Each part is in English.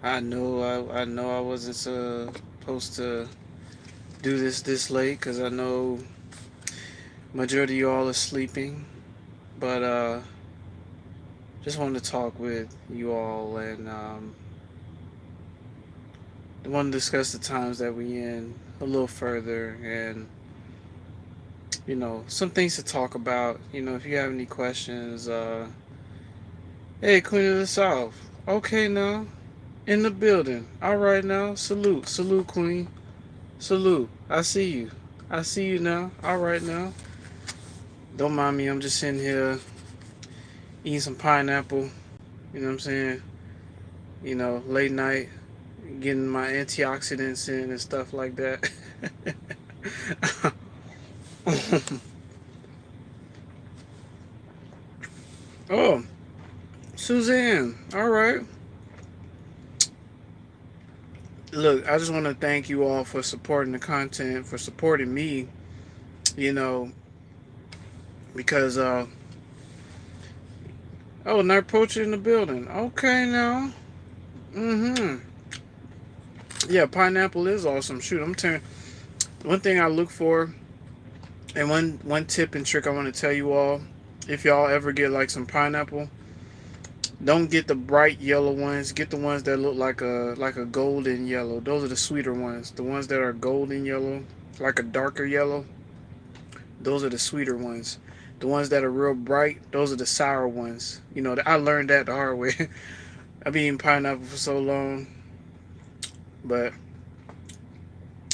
I know I wasn't supposed to do this late because I know majority of y'all are sleeping. But just wanted to talk with you all and want to discuss the times that we in a little further and some things to talk about. If you have any questions, hey, Queen of the South. Okay, now in the building. All right, now salute, Queen. Salute. I see you. I see you now. All right, now. Don't mind me. I'm just sitting here eating some pineapple. You know what I'm saying? Late night, getting my antioxidants in and stuff like that. Oh, Suzanne. All right. Look, I just want to thank you all for supporting the content, for supporting me, you know, because, oh, night poacher in the building. Okay, now. Mm-hmm. Yeah, pineapple is awesome. Shoot, I'm telling one thing I look for, and one tip and trick I want to tell you all, if y'all ever get like some pineapple, don't get the bright yellow ones. Get the ones that look like a golden yellow. Those are the sweeter ones. The ones that are golden yellow, like a darker yellow, those are the sweeter ones. The ones that are real bright, those are the sour ones. I learned that the hard way. I've been eating pineapple for so long, but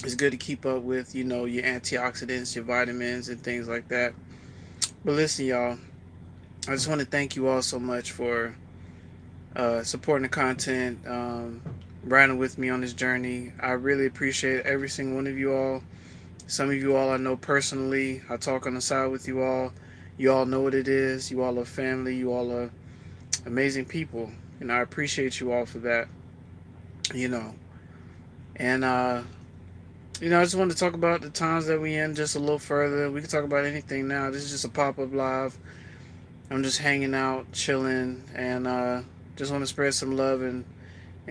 it's good to keep up with, your antioxidants, your vitamins, and things like that. But listen, y'all, I just want to thank you all so much for supporting the content, riding with me on this journey. I really appreciate every single one of you all. Some of you all I know personally. I talk on the side with you all. You all know what it is. You all are family. You all are amazing people. And I appreciate you all for that. You know. And I just wanted to talk about the times that we in just a little further. We can talk about anything now. This is just a pop-up live. I'm just hanging out, chilling, and just want to spread some love and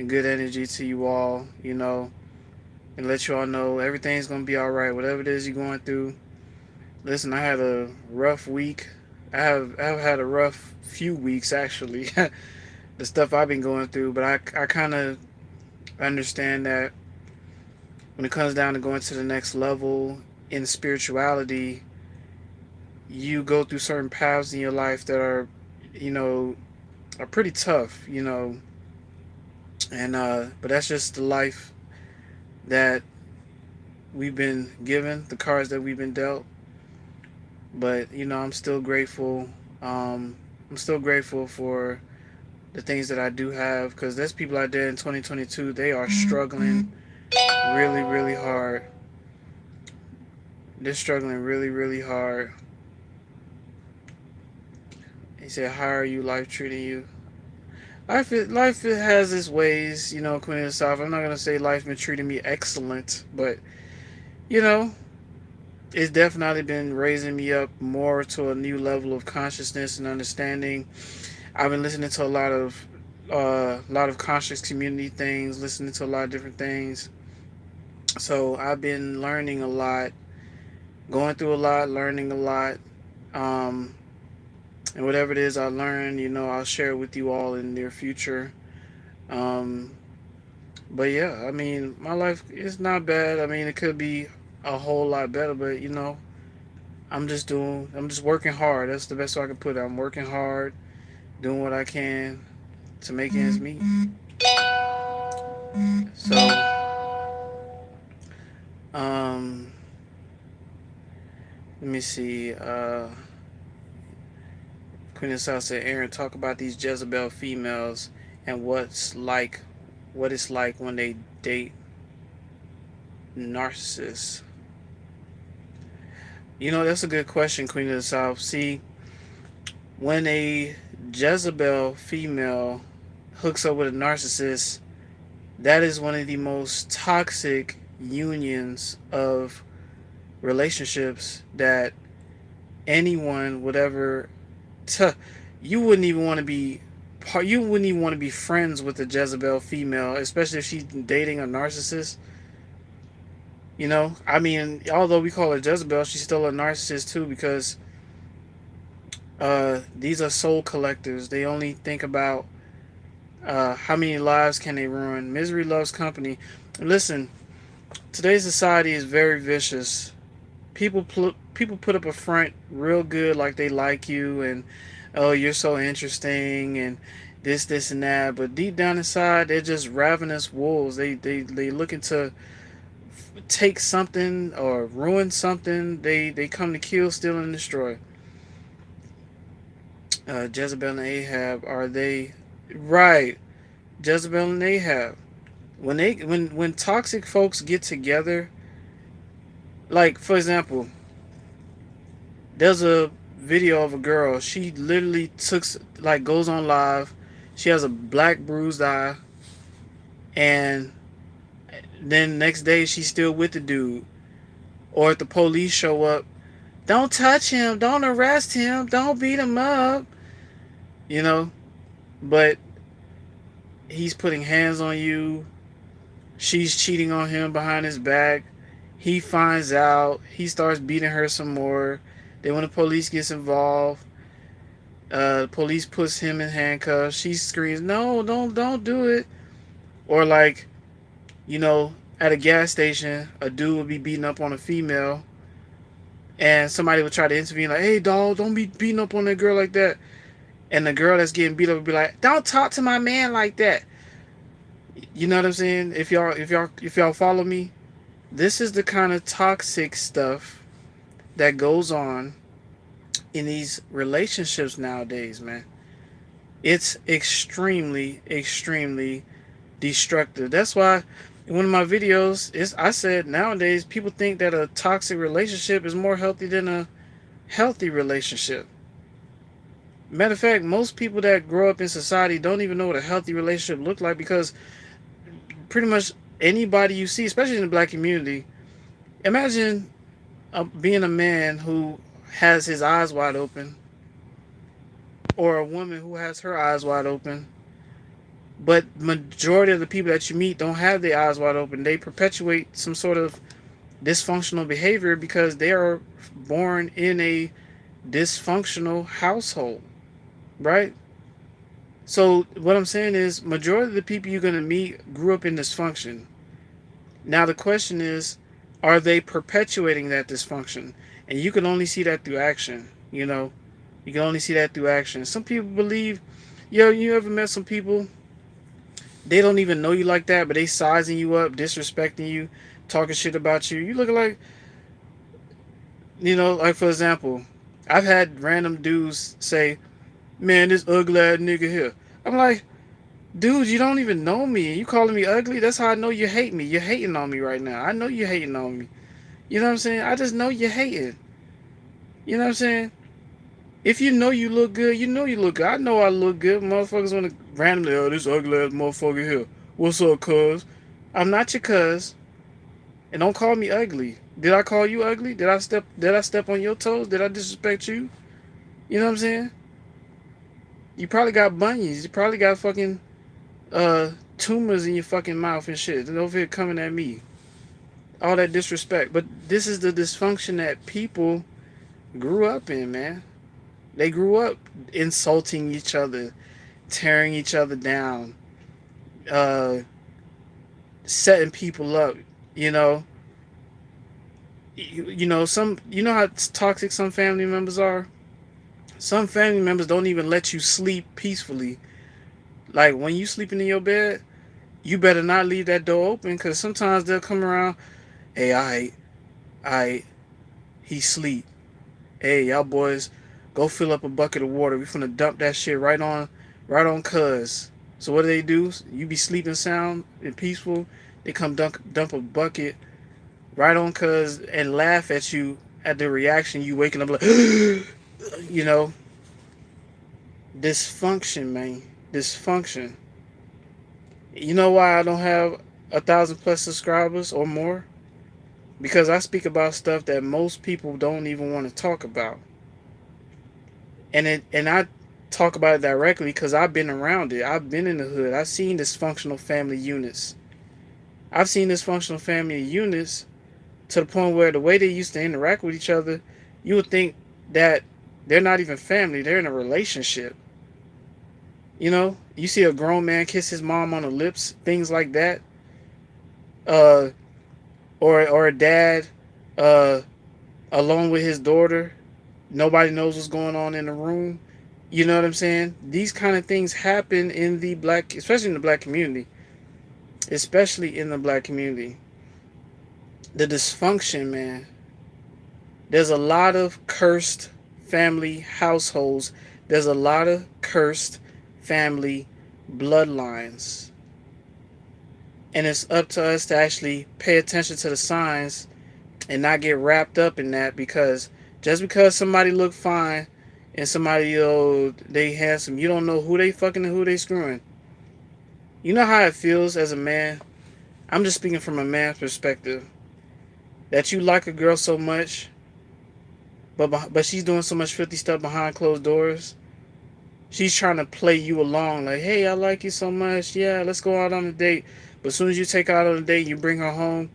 good energy to you all, and let you all know everything's gonna be all right. Whatever it is you're going through. Listen, I had a rough week. I've had a rough few weeks actually. The stuff I've been going through, but I kind of understand that when it comes down to going to the next level in spirituality, you go through certain paths in your life that you know, are pretty tough, and but that's just the life that we've been given, the cards that we've been dealt. But I'm still grateful. I'm still grateful for the things that I do have because there's people out there in 2022. They are struggling really, really hard. They're struggling really, really hard. He said, "How are you? Life treating you?" Life has its ways, Queen of the South. I'm not gonna say life been treating me excellent, but you know, it's definitely been raising me up more to a new level of consciousness and understanding. I've been listening to a lot of conscious community things, listening to a lot of different things. So I've been learning a lot, going through a lot, learning a lot. Um, and whatever it is I learn, I'll share it with you all in the near future. Um, but yeah, I mean, my life is not bad. I mean, it could be a whole lot better, but I'm just working hard. That's the best way I can put it. I'm working hard, doing what I can to make ends meet. So, um, let me see. Queen of South said, Aaron, talk about these Jezebel females and what it's like when they date narcissists. That's a good question, Queen of the South. See, when a Jezebel female hooks up with a narcissist, that is one of the most toxic unions of relationships that anyone would ever. T- you wouldn't even want to be. you wouldn't even want to be friends with a Jezebel female, especially if she's dating a narcissist. You know, I mean, although we call her Jezebel, she's still a narcissist too, because these are soul collectors. They only think about how many lives can they ruin. Misery loves company. Listen, today's society is very vicious. People put up a front real good, like they like you, and oh, you're so interesting, and this and that. But deep down inside, they're just ravenous wolves. They looking to take something or ruin something. They come to kill, steal, and destroy. Jezebel and Ahab, are they right? Jezebel and Ahab. When toxic folks get together, like for example, there's a video of a girl. She literally goes on live. She has a black bruised eye, and then next day she's still with the dude. Or if the police show up, don't touch him, don't arrest him, don't beat him up. You know, but he's putting hands on you. She's cheating on him behind his back. He finds out. He starts beating her some more. Then when the police gets involved, police puts him in handcuffs. She screams, "No, don't do it!" Or like, at a gas station, a dude would be beating up on a female, and somebody would try to intervene, like, "Hey, dog, don't be beating up on that girl like that." And the girl that's getting beat up would be like, "Don't talk to my man like that." You know what I'm saying? If y'all follow me, this is the kind of toxic stuff that goes on in these relationships nowadays, man. It's extremely, extremely destructive. That's why in one of my videos, I said nowadays people think that a toxic relationship is more healthy than a healthy relationship. Matter of fact, most people that grow up in society don't even know what a healthy relationship looks like, because pretty much anybody you see, especially in the black community, imagine being a man who has his eyes wide open, or a woman who has her eyes wide open, but majority of the people that you meet don't have their eyes wide open. They perpetuate some sort of dysfunctional behavior because they are born in a dysfunctional household, right? So what I'm saying is, majority of the people you're going to meet grew up in dysfunction. Now the question is, are they perpetuating that dysfunction? And you can only see that through action. You can only see that through action. Some people believe, you ever met some people, they don't even know you like that, but they sizing you up, disrespecting you, talking shit about you. You look like, like for example, I've had random dudes say, "Man, this ugly ass nigga here." I'm like, dude, you don't even know me. You calling me ugly? That's how I know you hate me. You're hating on me right now. I know you're hating on me. You know what I'm saying? I just know you're hating. You know what I'm saying? If you know you look good, you know you look good. I know I look good. Motherfuckers want to randomly, "Oh, this ugly ass motherfucker here. What's up, cuz?" I'm not your cuz. And don't call me ugly. Did I call you ugly? Did I step on your toes? Did I disrespect you? You know what I'm saying? You probably got bunions. You probably got fucking tumors in your fucking mouth and shit. And over here coming at me. All that disrespect. But this is the dysfunction that people grew up in, man. They grew up insulting each other, tearing each other down, uh, setting people up. You know, you know how toxic some family members are. Some family members don't even let you sleep peacefully. Like when you sleeping in your bed, you better not leave that door open, because sometimes they'll come around. "Hey, I, he sleep. Hey, y'all boys, go fill up a bucket of water. We finna dump that shit right on cuz." So what do? You be sleeping sound and peaceful. They come dump a bucket right on cuz and laugh at you at the reaction. You waking up like, you know, dysfunction, man, dysfunction. You know why I don't have 1,000+ subscribers or more? Because I speak about stuff that most people don't even want to talk about. And talk about it directly because I've been around it. I've been in the hood. I've seen dysfunctional family units. I've seen dysfunctional family units to the point where the way they used to interact with each other, you would think that they're not even family. They're in a relationship. You know, you see a grown man kiss his mom on the lips, things like that. Uh, or a dad, uh, alone with his daughter. Nobody knows what's going on in the room. You know what I'm saying? These kind of things happen in the black, especially in the black community. Especially in the black community. The dysfunction, man. There's a lot of cursed family households. There's a lot of cursed family bloodlines. And it's up to us to actually pay attention to the signs and not get wrapped up in that, because just because somebody look fine and somebody, they handsome, you don't know who they fucking and who they screwing. You know how it feels as a man? I'm just speaking from a man's perspective. That you like a girl so much, but she's doing so much filthy stuff behind closed doors. She's trying to play you along, like, hey, I like you so much. Yeah, let's go out on a date. But as soon as you take her out on a date, you bring her home.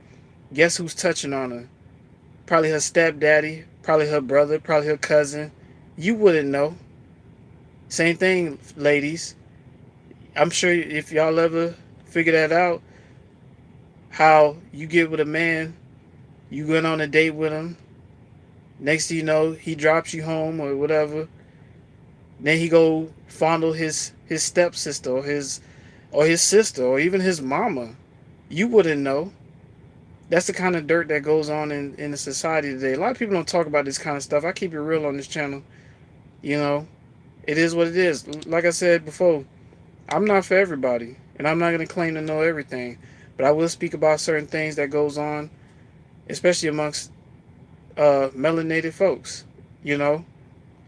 Guess who's touching on her? Probably her stepdaddy, probably her brother, probably her cousin. You wouldn't know. Same thing, ladies. I'm sure if y'all ever figure that out, how you get with a man, you went on a date with him. Next thing you know, he drops you home or whatever. Then he go fondle his stepsister or his sister or even his mama. You wouldn't know. That's the kind of dirt that goes on in the society today. A lot of people don't talk about this kind of stuff. I keep it real on this channel. You know, it is what it is. Like I said before, I'm not for everybody, and I'm not going to claim to know everything. But I will speak about certain things that goes on, especially amongst melanated folks. You know,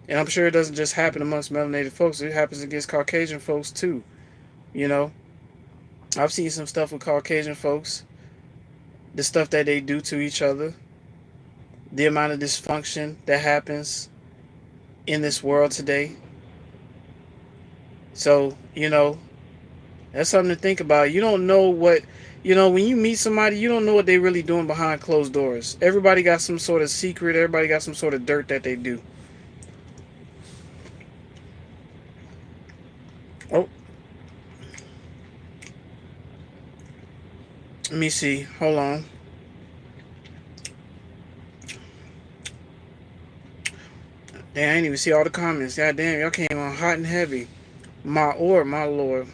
and I'm sure it doesn't just happen amongst melanated folks. It happens against Caucasian folks too. You know, I've seen some stuff with Caucasian folks, the stuff that they do to each other, the amount of dysfunction that happens in this world today. So, that's something to think about. You don't know what, when you meet somebody, you don't know what they really doing behind closed doors. Everybody got some sort of secret. Everybody got some sort of dirt that they do. Oh. Let me see. Hold on. Damn, I didn't even see all the comments. God damn, y'all came on hot and heavy. My lord.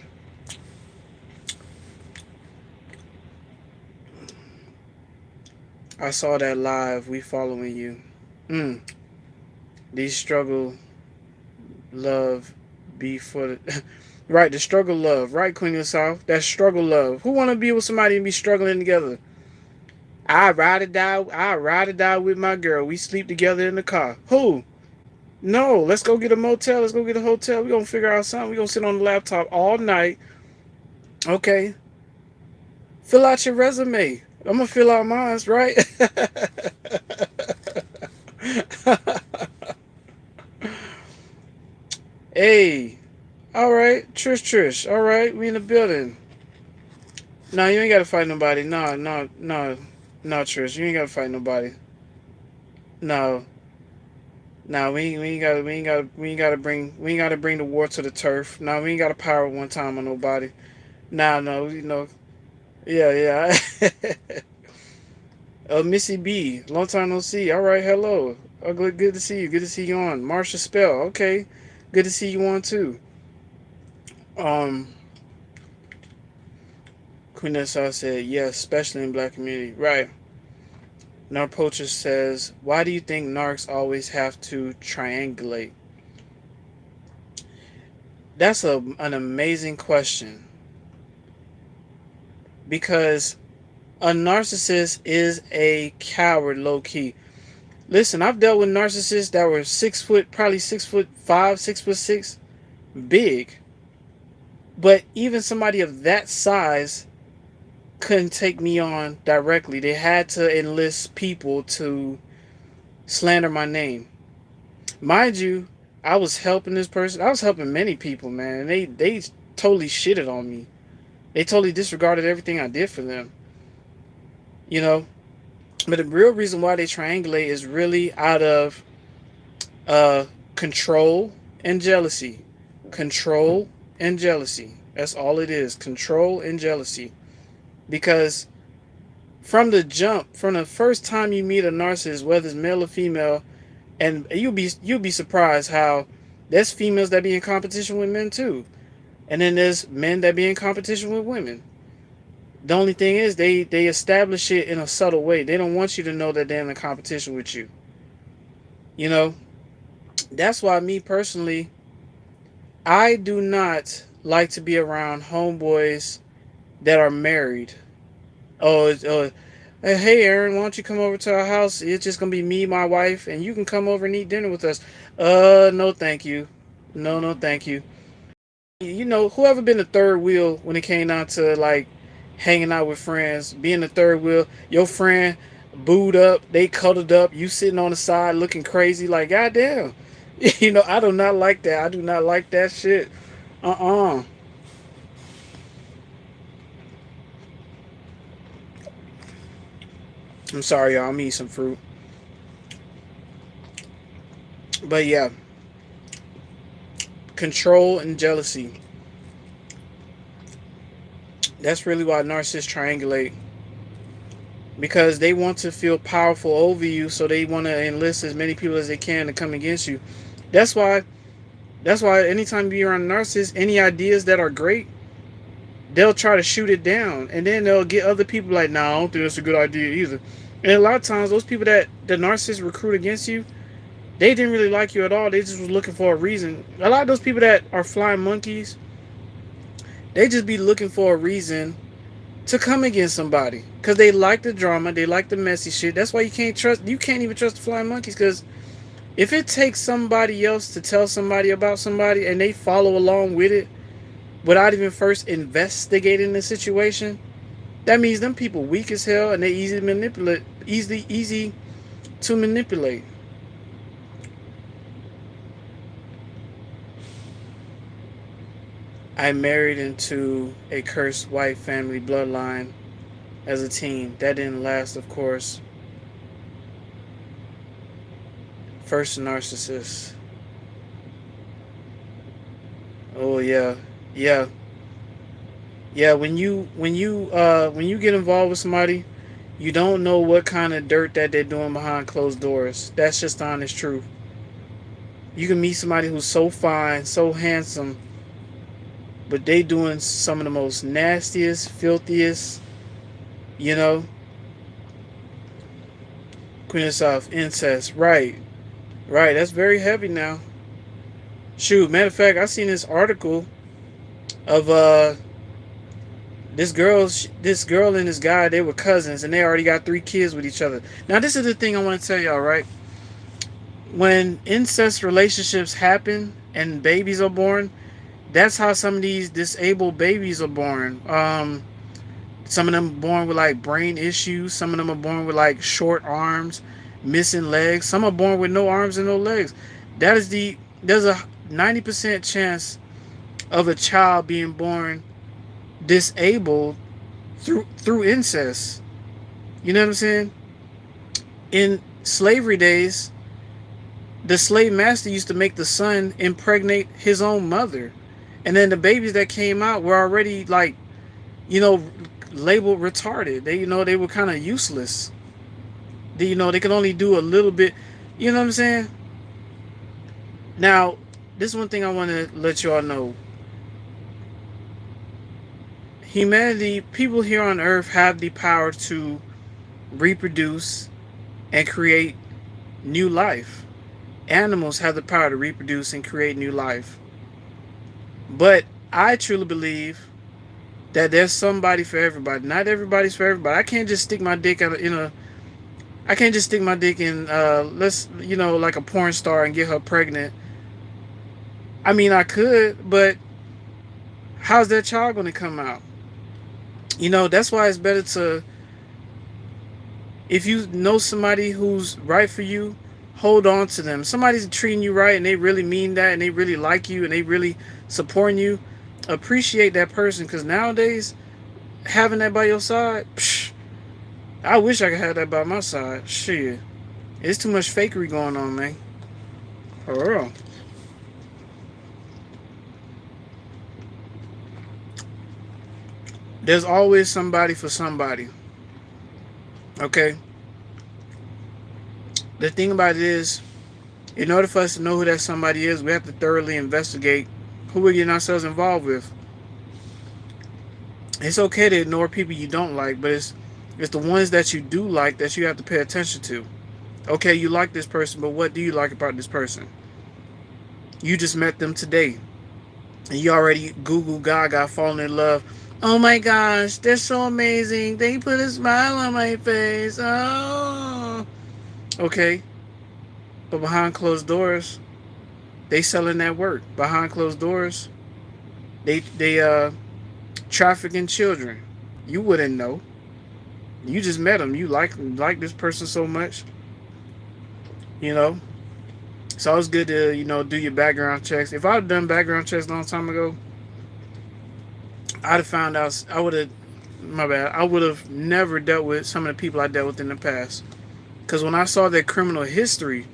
I saw that live. We following you. These struggle, love, be for the... Right, the struggle, love. Right, Queen of the South. That struggle, love. Who want to be with somebody and be struggling together? I ride or die with my girl. We sleep together in the car. Who? No, let's go get a motel. Let's go get a hotel. We're going to figure out something. We're going to sit on the laptop all night. Okay. Fill out your resume. I'm going to fill out mine, right? Hey. All right. Trish. All right. We in the building. No, you ain't got to fight nobody. No, Trish. You ain't got to fight nobody. No. No, we ain't gotta bring the war to the turf. No, we ain't gotta power one time on nobody. Nah, no, yeah. Missy B, long time no see. All right, hello. Good to see you. Good to see you on. Marsha Spell, okay. Good to see you on too. Queen Nessa said, yes, especially in black community. Right. Narpoacher says, why do you think narcs always have to triangulate? That's an amazing question. Because a narcissist is a coward, low key. Listen, I've dealt with narcissists that were 6 foot, probably 6'5", 6'6", big. But even somebody of that size couldn't take me on directly. They had to enlist people to slander my name. Mind you, I was helping this person. I was helping many people, man. And they totally shitted on me. They totally disregarded everything I did for them. You know. But the real reason why they triangulate is really out of uh control and jealousy. Control and jealousy. That's all it is. Control and jealousy. Because from the jump, from the first time you meet a narcissist, whether it's male or female, and you'll be surprised how there's females that be in competition with men too, and then there's men that be in competition with women. The only thing is they establish it in a subtle way. They don't want you to know that they're in a competition with you. You know, that's why me personally, I do not like to be around homeboys that are married. Oh, hey Aaron, why don't you come over to our house? It's just gonna be me, my wife, and you can come over and eat dinner with us. No, thank you. No, no, thank you. You know, whoever been the third wheel when it came down to like hanging out with friends, being the third wheel, your friend booed up, they cuddled up, you sitting on the side looking crazy, like goddamn. You know, I do not like that. I do not like that shit. Uh-uh. I'm sorry, y'all. I'm eating some fruit. But yeah, control and jealousy. That's really why narcissists triangulate. Because they want to feel powerful over you, so they want to enlist as many people as they can to come against you. That's why anytime you're around a narcissist, any ideas that are great, they'll try to shoot it down. And then they'll get other people like, nah, I don't think that's a good idea either. And a lot of times those people that the narcissists recruit against you, they didn't really like you at all. They just was looking for a reason. A lot of those people that are flying monkeys, they just be looking for a reason to come against somebody because they like the drama, they like the messy shit. That's why you can't even trust the flying monkeys, because if it takes somebody else to tell somebody about somebody and they follow along with it without even first investigating the situation, that means them people weak as hell and they easy to manipulate. I married into a cursed white family bloodline as a teen. That didn't last, of course. First narcissist. Oh yeah. Yeah. Yeah, when you get involved with somebody, you don't know what kind of dirt that they're doing behind closed doors. That's just the honest truth. You can meet somebody who's so fine, so handsome, but they doing some of the most nastiest, filthiest, you know, Queen of South, incest. Right. Right. That's very heavy now. Shoot, matter of fact, I seen this article of this girl and this guy, they were cousins and they already got 3 kids with each other. Now this is the thing I want to tell y'all, right? When incest relationships happen and babies are born, that's how some of these disabled babies are born. Some of them are born with like brain issues. Some of them are born with like short arms, missing legs. Some are born with no arms and no legs. There's a 90% chance of a child being born disabled through incest. You know what I'm saying? In slavery days, the slave master used to make the son impregnate his own mother, and then the babies that came out were already like, you know, labeled retarded. They were kind of useless. They could only do a little bit. You know what I'm saying? Now, this is one thing I want to let you all know. Humanity, people here on Earth have the power to reproduce and create new life. Animals have the power to reproduce and create new life. But I truly believe that there's somebody for everybody. Not everybody's for everybody. I can't just stick my dick I can't just stick my dick in like a porn star and get her pregnant. I mean, I could, but how's that child going to come out? That's why it's better to, if you know somebody who's right for you, hold on to them. Somebody's treating you right and they really mean that and they really like you and they really supporting you. Appreciate that person, because nowadays having that by your side, psh, I wish I could have that by my side. Shit, it's too much fakery going on, man. For real. There's always somebody for somebody. Okay. The thing about it is, in order for us to know who that somebody is, we have to thoroughly investigate who we're getting ourselves involved with. It's okay to ignore people you don't like, but it's the ones that you do like that you have to pay attention to. Okay, you like this person, but what do you like about this person? You just met them today, and you already Google Gaga falling in love. Oh my gosh, they're so amazing. They put a smile on my face. Oh, okay. But behind closed doors, they selling that work. Behind closed doors, they trafficking children. You wouldn't know. You just met them. You like this person so much, you know. It's always good to do your background checks. If I'd done background checks a long time ago, I'd have found out. I would have. My bad. I would have never dealt with some of the people I dealt with in the past. Because when I saw their criminal history,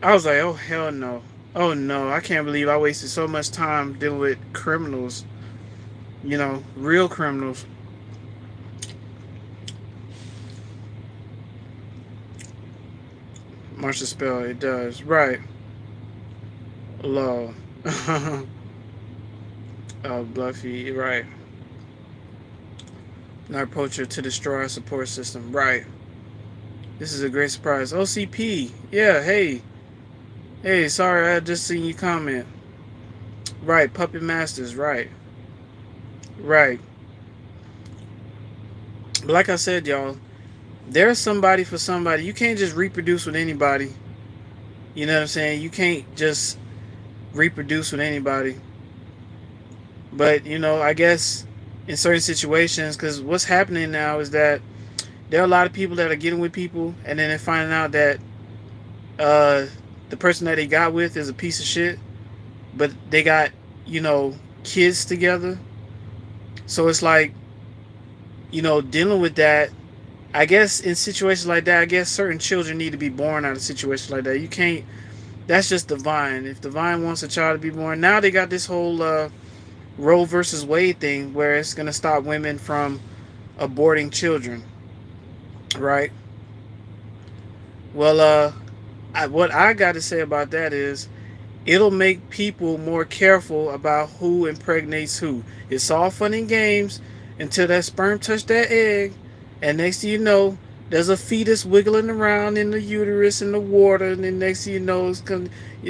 I was like, oh hell no. Oh no, I can't believe I wasted so much time dealing with criminals. Real criminals. March the spell, it does. Right. Low. Oh, Bluffy, right. Not poacher to destroy our support system. Right. This is a great surprise. OCP. Yeah, hey. Hey, sorry, I just seen you comment. Right, Puppet Masters, right. Right. But like I said, y'all, there's somebody for somebody. You can't just reproduce with anybody. You know what I'm saying? You can't just reproduce with anybody. But, I guess in certain situations, because what's happening now is that there are a lot of people that are getting with people, and then they're finding out that the person that they got with is a piece of shit, but they got, kids together. So it's like, dealing with that. I guess in situations like that, I guess certain children need to be born out of situations like that. You can't. That's just divine. If divine wants a child to be born, now they got this whole Roe versus Wade thing where it's gonna stop women from aborting children, right? Well, what I got to say about that is it'll make people more careful about who impregnates who. It's all fun and games until that sperm touch that egg, and next thing you know, there's a fetus wiggling around in the uterus in the water, and then next thing you know,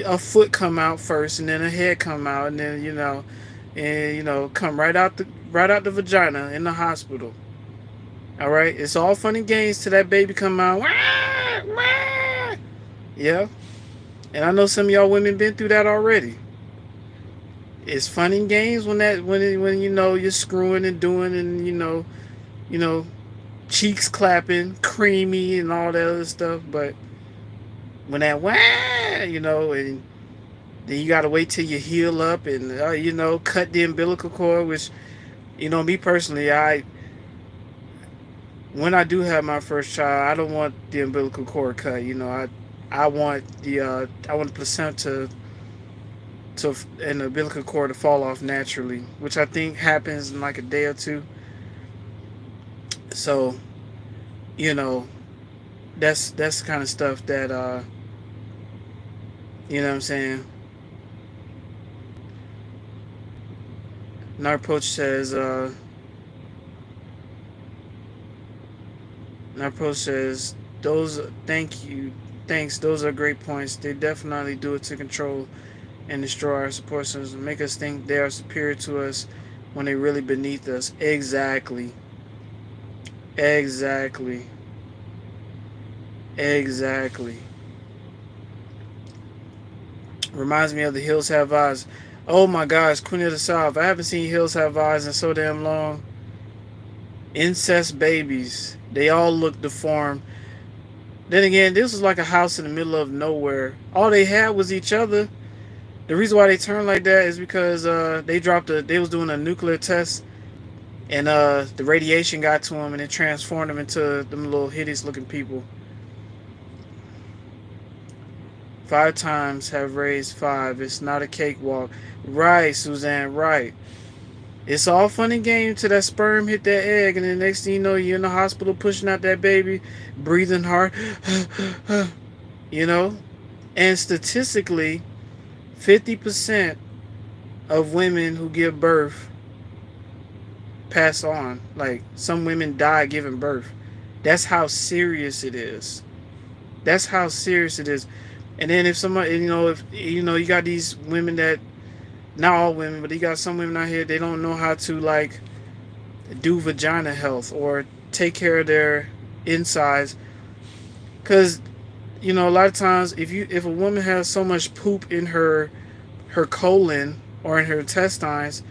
a foot come out first, and then a head come out, and then come right out the vagina in the hospital. All right, it's all fun and games till that baby come out. Wah, wah. Yeah, and I know some of y'all women been through that already. It's fun and games when you're screwing and doing and you know cheeks clapping, creamy and all that other stuff. But when that wah, and then you gotta wait till you heal up and cut the umbilical cord. Which me personally, when I do have my first child, I don't want the umbilical cord cut. I want the placenta and the umbilical cord to fall off naturally, which I think happens in like a day or two. So, you know, that's the kind of stuff that you know what I'm saying. Narpoach says Narpoach says those thanks, those are great points. They definitely do it to control and destroy our support system, make us think they are superior to us when they really beneath us. Exactly. Exactly. Exactly. Reminds me of the Hills Have Eyes. Oh my gosh, Queen of the South. I haven't seen Hills Have Eyes in so damn long. Incest babies. They all look deformed. Then again, this was like a house in the middle of nowhere. All they had was each other. The reason why they turned like that is because they was doing a nuclear test, and the radiation got to them and it transformed them into them little hideous looking people. 5 times have raised five. It's not a cakewalk. Right, Suzanne, right. It's all fun and game till that sperm hit that egg, and the next thing you know, you're in the hospital pushing out that baby, breathing hard. you know? And statistically, 50% of women who give birth pass on. Like, some women die giving birth. That's how serious it is. That's how serious it is. And then if somebody, if you got these women that, not all women, but you got some women out here, they don't know how to like do vagina health or take care of their insides, because a lot of times if a woman has so much poop in her colon or in her intestines,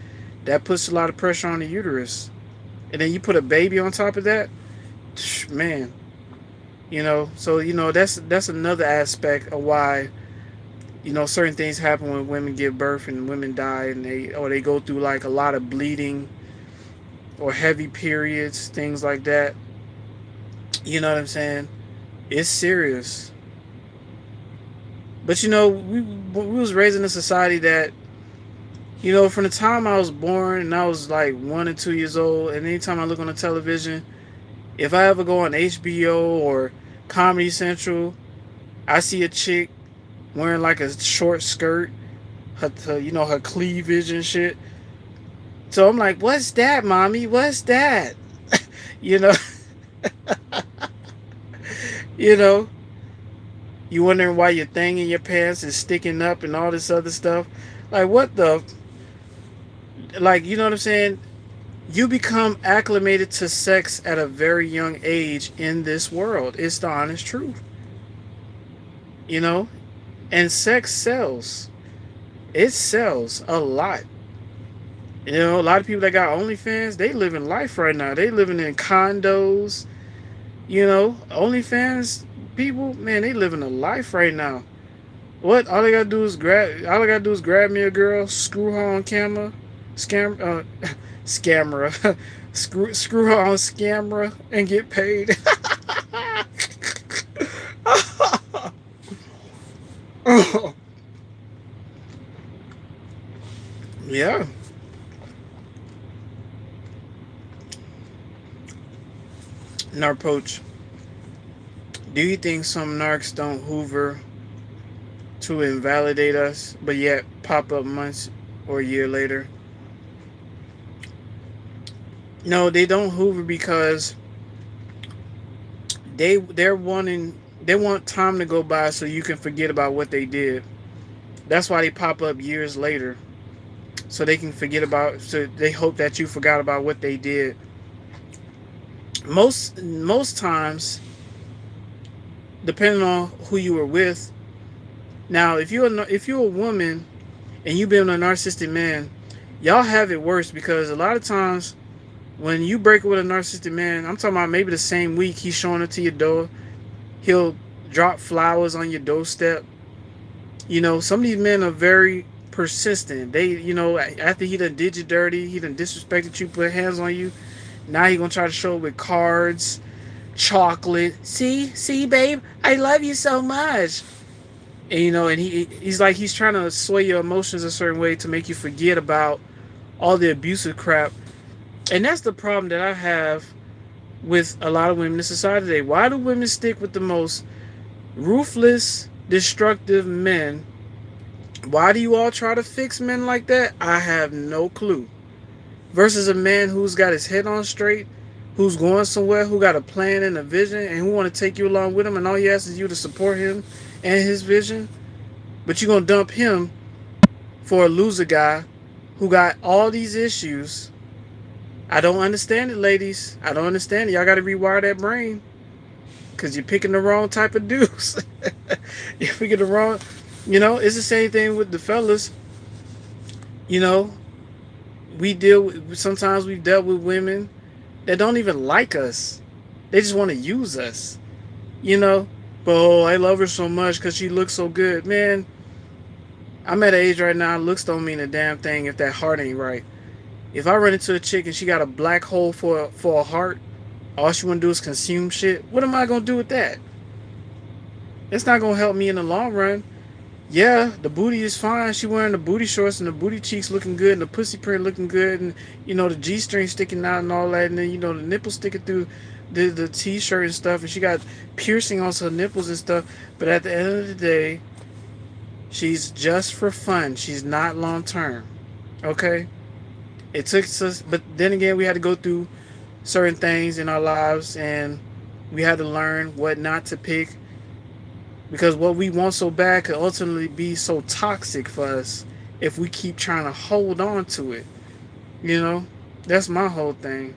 that puts a lot of pressure on the uterus, and then you put a baby on top of that, man. So that's another aspect of why certain things happen when women give birth and women die, and they go through like a lot of bleeding or heavy periods, things like that. You know what I'm saying? It's serious. But we was raised in a society that, from the time I was born and I was like 1 or 2 years old, and anytime I look on the television, if I ever go on HBO or Comedy Central, I see a chick wearing like a short skirt, her cleavage and shit. So I'm like, what's that, mommy? What's that? you know, you know, you wondering why your thing in your pants is sticking up and all this other stuff. Like, what the? Like, you know what I'm saying? You become acclimated to sex at a very young age in this world. It's the honest truth. You know? And sex sells. It sells a lot. A lot of people that got OnlyFans, they living life right now. They living in condos. OnlyFans people, man, they living a life right now. What? All I gotta do is grab me a girl, screw her on camera, scammer, screw her on scammer, and get paid. Yeah. Narpoach, do you think some narcs don't hoover to invalidate us, but yet pop up months or a year later? No, they don't hoover because they want time to go by so you can forget about what they did. That's why they pop up years later, so they can forget about. So they hope that you forgot about what they did. Most times, depending on who you were with. Now, if you're a woman and you've been with a narcissistic man, y'all have it worse, because a lot of times when you break up with a narcissistic man, I'm talking about maybe the same week he's showing up to your door, he'll drop flowers on your doorstep. Some of these men are very persistent. They, after he done did you dirty, he done disrespected you, put hands on you, now he gonna try to show it with cards, chocolate. See, babe, I love you so much. And he's like, he's trying to sway your emotions a certain way to make you forget about all the abusive crap. And that's the problem that I have with a lot of women in society today. Why do women stick with the most ruthless, destructive men? Why do you all try to fix men like that? I have no clue. Versus a man who's got his head on straight, who's going somewhere, who got a plan and a vision, and who want to take you along with him, and all he asks is you to support him and his vision. But you're going to dump him for a loser guy who got all these issues. I don't understand it, ladies. I don't understand it. Y'all got to rewire that brain, because you're picking the wrong type of dudes. You're picking the wrong... it's the same thing with the fellas. Sometimes we've dealt with women that don't even like us. They just want to use us. But oh, I love her so much because she looks so good. Man, I'm at an age right now, looks don't mean a damn thing if that heart ain't right. If I run into a chick and she got a black hole for a heart, all she wanna do is consume shit, what am I gonna do with that? It's not gonna help me in the long run. Yeah, the booty is fine. She wearing the booty shorts and the booty cheeks looking good and the pussy print looking good and the G string sticking out and all that and then the nipples sticking through the t shirt and stuff and she got piercing on her nipples and stuff. But at the end of the day, she's just for fun. She's not long term. Okay? It took us, but then again, we had to go through certain things in our lives and we had to learn what not to pick because what we want so bad could ultimately be so toxic for us if we keep trying to hold on to it. You know, that's my whole thing.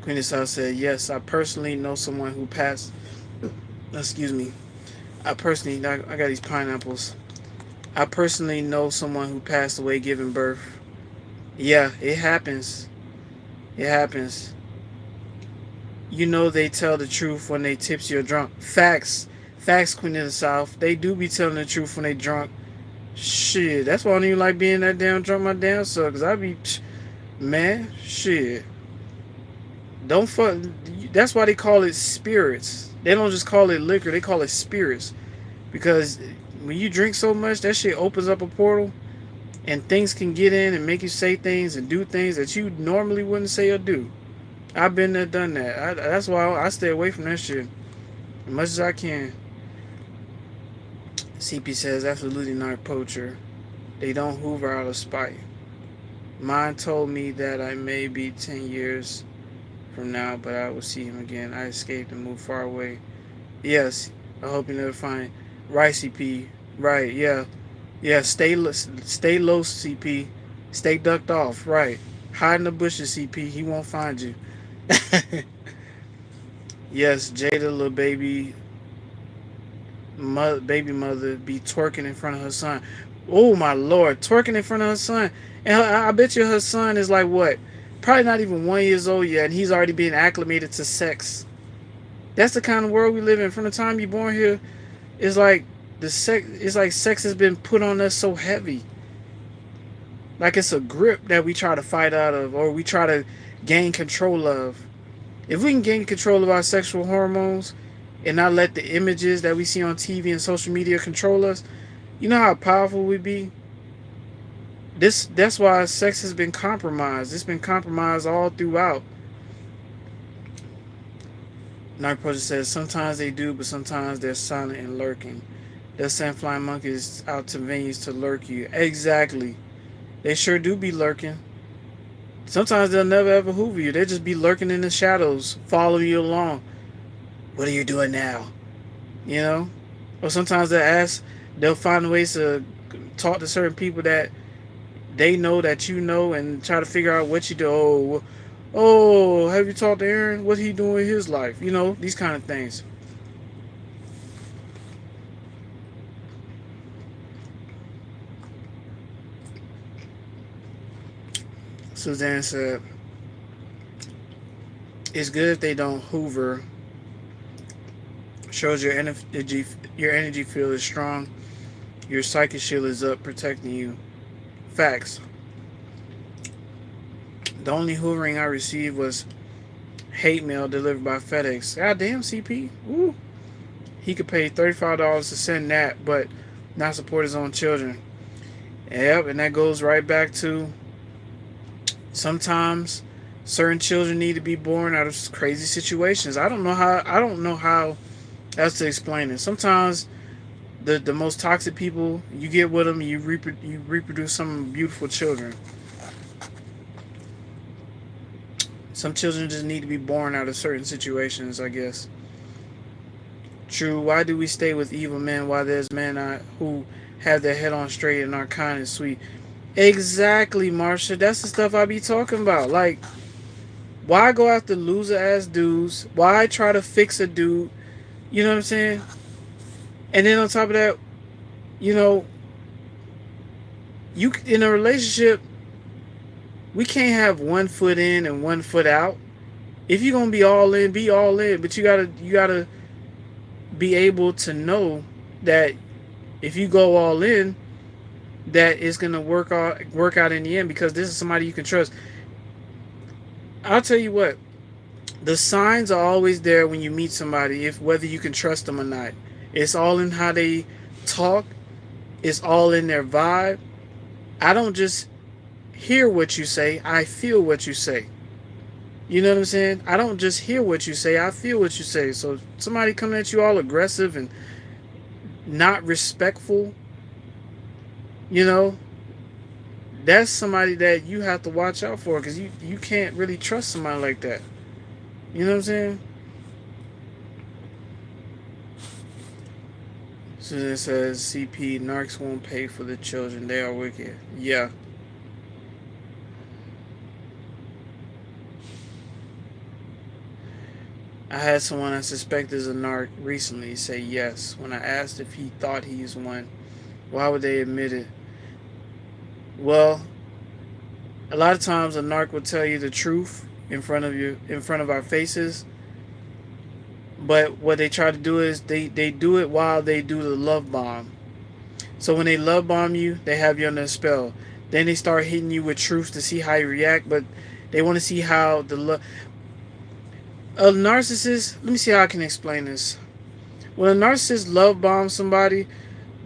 Queen Isabel said, "Yes, I personally know someone who passed." Excuse me. I got these pineapples. I personally know someone who passed away giving birth. Yeah, it happens. It happens. They tell the truth when they tipsy or drunk. Facts. Facts, Queen of the South. They do be telling the truth when they drunk. Shit, that's why I don't even like being that damn drunk my damn self. Cause I be, man, shit. Don't fuck. That's why they call it spirits. They don't just call it liquor. They call it spirits. Because when you drink so much, that shit opens up a portal, and things can get in and make you say things and do things that you normally wouldn't say or do. I've been there, done that. That's why I stay away from that shit as much as I can. CP says, absolutely not poacher. They don't hoover out of spite. Mine told me that I may be 10 years from now, but I will see him again. I escaped and moved far away. Yes, I hope you never find. Right, CP. Right, yeah. Yeah, stay low, CP. Stay ducked off. Right. Hide in the bushes, CP. He won't find you. Yes, Jada, little baby mother, be twerking in front of her son. Oh my lord, twerking in front of her son, and I bet you her son is like what, probably not even 1 year old yet, and he's already being acclimated to sex. That's the kind of world we live in. From the time you're born here, it's like it's like sex has been put on us so heavy, like it's a grip that we try to fight out of, or we try to gain control of. If we can gain control of our sexual hormones and not let the images that we see on TV and social media control us, you know how powerful we'd be? That's why sex has been compromised. It's been compromised all throughout. Night Project says sometimes they do, but sometimes they're silent and lurking. They'll send flying monkeys out to venues to lurk you. Exactly. They sure do be lurking. Sometimes they'll never ever hoover you. They'll just be lurking in the shadows, following you along. What are you doing now? You know? Or sometimes they'll find ways to talk to certain people that they know that you know and try to figure out what you do. Oh, have you talked to Aaron? What's he doing in his life? These kind of things. Suzanne said, it's good if they don't hoover. Shows your energy field is strong. Your psychic shield is up, protecting you. Facts. The only hoovering I received was hate mail delivered by FedEx. God damn, CP. Ooh. He could pay $35 to send that, but not support his own children. Yep, and that goes right back to sometimes certain children need to be born out of crazy situations. I don't know how else to explain it. Sometimes the most toxic people, you get with them, you reproduce some beautiful children. Some children just need to be born out of certain situations, I guess. True. Why do we stay with evil men while there's men who have their head on straight and are kind and sweet? Exactly, Marsha. That's the stuff I be talking about. Like, why go after loser ass dudes? Why try to fix a dude? You know what I'm saying? And then on top of that, you in a relationship, We can't have one foot in and one foot out. If you're gonna be all in, be all in. But you gotta be able to know that if you go all in, that it's gonna work out in the end, because this is somebody you can trust. I'll tell you what, the signs are always there when you meet somebody, if whether you can trust them or not. It's all in how they talk. It's all in their vibe. I don't just hear what you say, I feel what you say. You know what I'm saying? I don't just hear what you say, I feel what you say. So somebody coming at you all aggressive and not respectful, you know, that's somebody that you have to watch out for, because you can't really trust somebody like that. You know what I'm saying? Susan says, CP, Narcs won't pay for the children. They are wicked. Yeah. I had someone I suspect is a narc recently say yes. When I asked if he thought he was one, why would they admit it? Well, a lot of times a narc will tell you the truth in front of you, in front of our faces. But what they try to do is they do it while they do the love bomb. So when they love bomb you, they have you under a spell. Then they start hitting you with truth to see how you react. But they want to see how a narcissist. Let me see how I can explain this. When a narcissist love bombs somebody,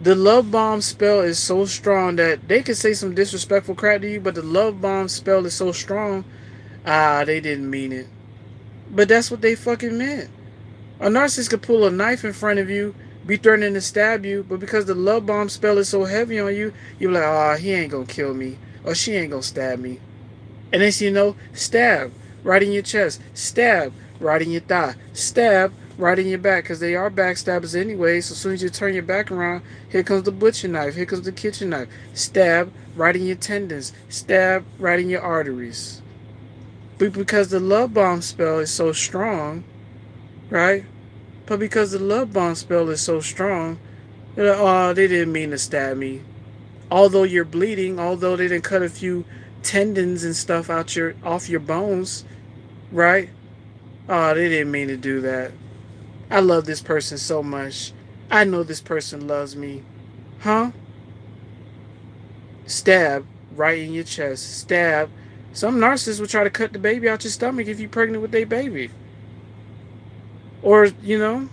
the love bomb spell is so strong that they can say some disrespectful crap to you, but the love bomb spell is so strong, they didn't mean it. But that's what they fucking meant. A narcissist could pull a knife in front of you, be threatening to stab you, but because the love bomb spell is so heavy on you, you're like, he ain't gonna kill me, or she ain't gonna stab me. And then you know, stab right in your chest, stab right in your thigh, stab right in your back, because they are backstabbers anyway. So as soon as you turn your back around, here comes the butcher knife, here comes the kitchen knife, stab right in your tendons, stab right in your arteries. But because the love bomb spell is so strong, right? But because the love bomb spell is so strong, they're like, they didn't mean to stab me. Although you're bleeding, although they didn't cut a few tendons and stuff off your bones, right? They didn't mean to do that. I love this person so much. I know this person loves me. Huh? Stab right in your chest. Stab. Some narcissists will try to cut the baby out your stomach if you're pregnant with their baby. Or, you know.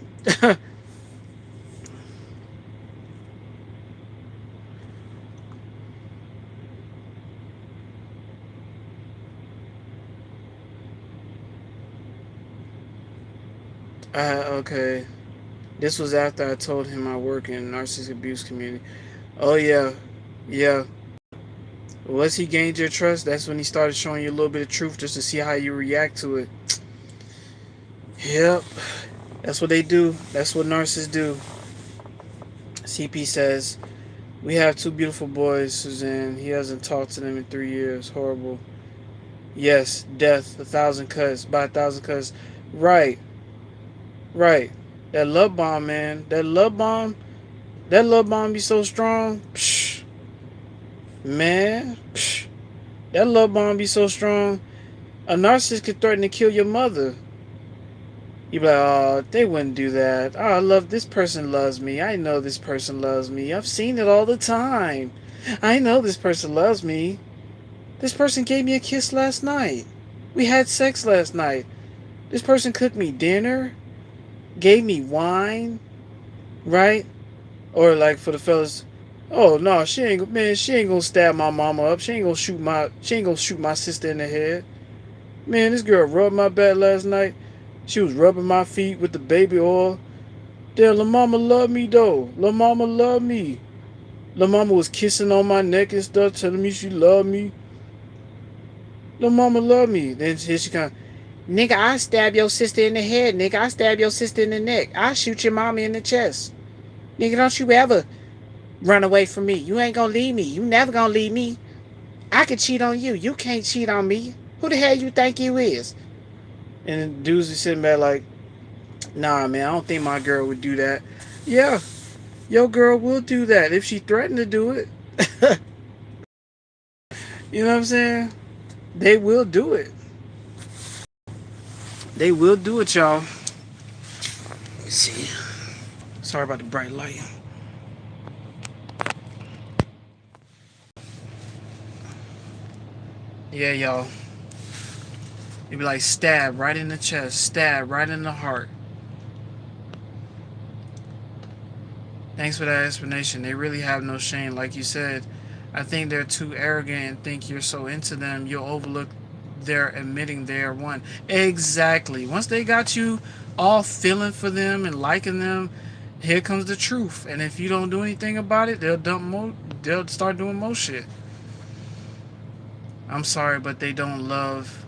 Okay. This was after I told him I work in narcissistic abuse community. Oh yeah, yeah. Once he gained your trust, that's when he started showing you a little bit of truth just to see how you react to it. Yep, that's what they do. That's what narcissists do. CP says, we have two beautiful boys, Suzanne. He hasn't talked to them in 3 years. Horrible. Yes, death, 1,000 cuts, by 1,000 cuts. Right, right. That love bomb, man. That love bomb be so strong. Psh, man. Psh, that love bomb be so strong. A narcissist could threaten to kill your mother. You be like, they wouldn't do that. I love this person loves me. I know this person loves me. I've seen it all the time. I know this person loves me. This person gave me a kiss last night. We had sex last night. This person cooked me dinner, gave me wine, right? Or like for the fellas, oh no, she ain't gonna stab my mama up. She ain't gonna shoot my sister in the head. Man, this girl rubbed my back last night. She was rubbing my feet with the baby oil. Damn, La Mama loved me though. La Mama loved me. La Mama was kissing on my neck and stuff, telling me she loved me. La Mama loved me. Then here she come. Nigga, I stab your sister in the head. Nigga, I stab your sister in the neck. I shoot your mama in the chest. Nigga, don't you ever run away from me. You ain't gonna leave me. You never gonna leave me. I can cheat on you. You can't cheat on me. Who the hell you think you is? And the dudes are sitting back like, nah, man, I don't think my girl would do that. Yeah, your girl will do that if she threatened to do it. You know what I'm saying? They will do it. They will do it, y'all. Let's see. Sorry about the bright light. Yeah, y'all. It'd be like stab right in the chest, stab right in the heart. Thanks for that explanation. They really have no shame, like you said. I think they're too arrogant and think you're so into them, you'll overlook their admitting they're one. Exactly. Once they got you all feeling for them and liking them, here comes the truth. And if you don't do anything about it, they'll dump more. They'll start doing more shit. I'm sorry, but they don't love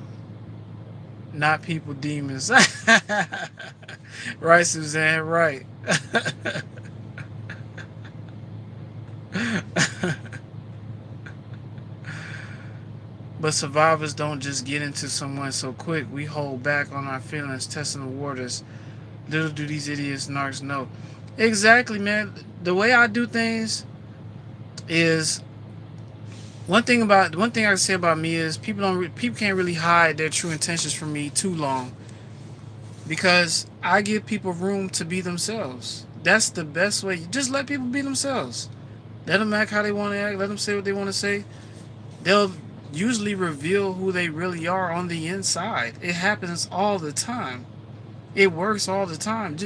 not people, demons. Right, Suzanne. Right. But survivors don't just get into someone so quick. We hold back on our feelings, testing the waters. Little do these idiots narcs know. Exactly, man. The way I do things is one thing I can say about me is people can't really hide their true intentions from me too long, because I give people room to be themselves. That's the best way. Just let people be themselves. Let them act how they want to act. Let them say what they want to say. They'll usually reveal who they really are on the inside. It happens all the time. It works all the time.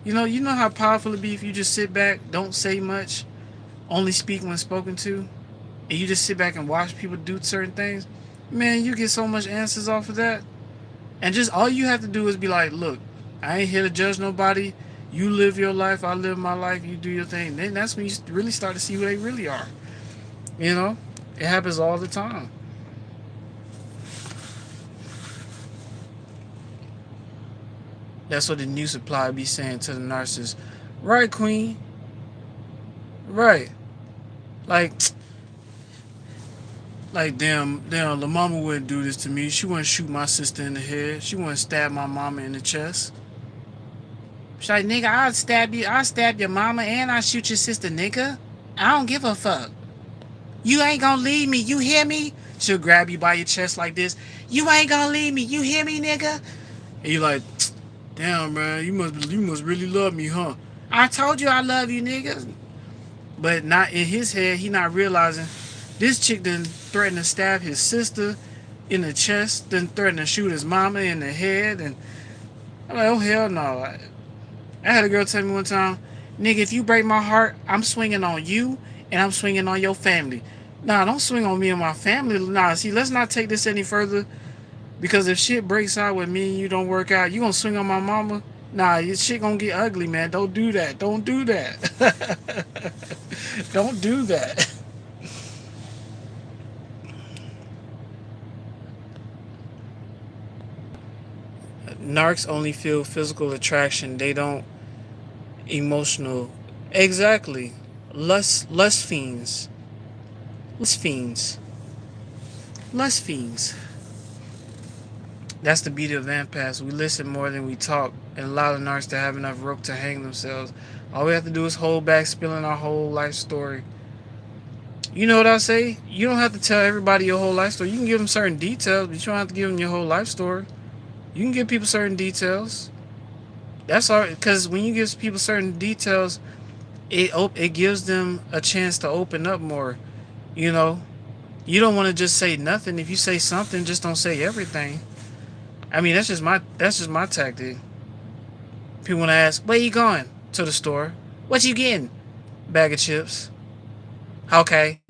You know how powerful it'd be if you just sit back, don't say much, only speak when spoken to, and you just sit back and watch people do certain things. Man, you get so much answers off of that. And just all you have to do is be like, look, I ain't here to judge nobody. You live your life, I live my life, you do your thing. Then that's when you really start to see who they really are. You know? It happens all the time. That's what the new supply be saying to the nurses. Right, Queen? Right. Like, damn, the mama wouldn't do this to me. She wouldn't shoot my sister in the head. She wouldn't stab my mama in the chest. She's like, nigga, I'll stab you. I'll stab your mama and I'll shoot your sister, nigga. I don't give a fuck. You ain't gonna leave me. You hear me? She'll grab you by your chest like this. You ain't gonna leave me. You hear me, nigga? And you like, damn, man, you must really love me, huh? I told you I love you, nigga. But not in his head, he not realizing this chick done threatened to stab his sister in the chest, then threatened to shoot his mama in the head, and I'm like, oh hell no. I had a girl tell me one time, nigga, if you break my heart, I'm swinging on you and I'm swinging on your family. Nah, don't swing on me and my family. Nah, see, let's not take this any further, because if shit breaks out with me and you don't work out, you gonna swing on my mama? Nah, your shit gonna get ugly, man. Don't do that. Don't do that. Don't do that. Narcs only feel physical attraction. They don't emotional. Exactly. Lust fiends. Lust fiends. Lust fiends. That's the beauty of vampires. We listen more than we talk, and allow the narcs to have enough rope to hang themselves. All we have to do is hold back, spilling our whole life story. You know what I say? You don't have to tell everybody your whole life story. You can give them certain details, but you don't have to give them your whole life story. You can give people certain details. That's all. Because when you give people certain details, it gives them a chance to open up more. You know, you don't want to just say nothing. If you say something, just don't say everything. I mean, that's just my tactic. People want to ask, where you going? To the store. What you getting? Bag of chips. Okay.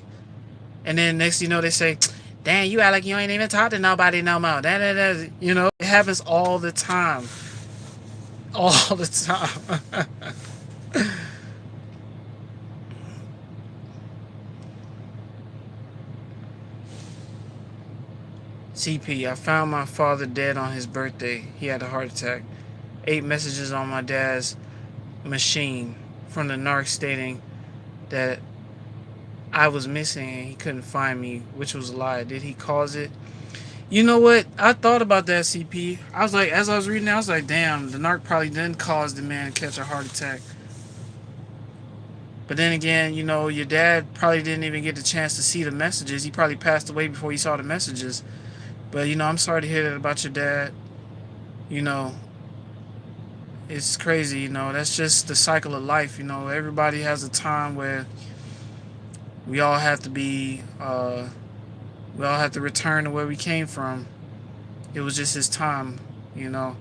And then next you know they say, damn, you act like you ain't even talk to nobody no more. You know, it happens all the time. All the time. CP, I found my father dead on his birthday. He had a heart attack. 8 messages on my dad's machine from the narc stating that I was missing and he couldn't find me, which was a lie. Did he cause it? You know what? I thought about that, CP. I was like, as I was reading it, I was like, damn, the narc probably didn't cause the man to catch a heart attack. But then again, you know, your dad probably didn't even get the chance to see the messages. He probably passed away before he saw the messages. But I'm sorry to hear that about your dad. You know, it's crazy. That's just the cycle of life. Everybody has a time where we all have to be. We all have to return to where we came from. It was just his time. You know.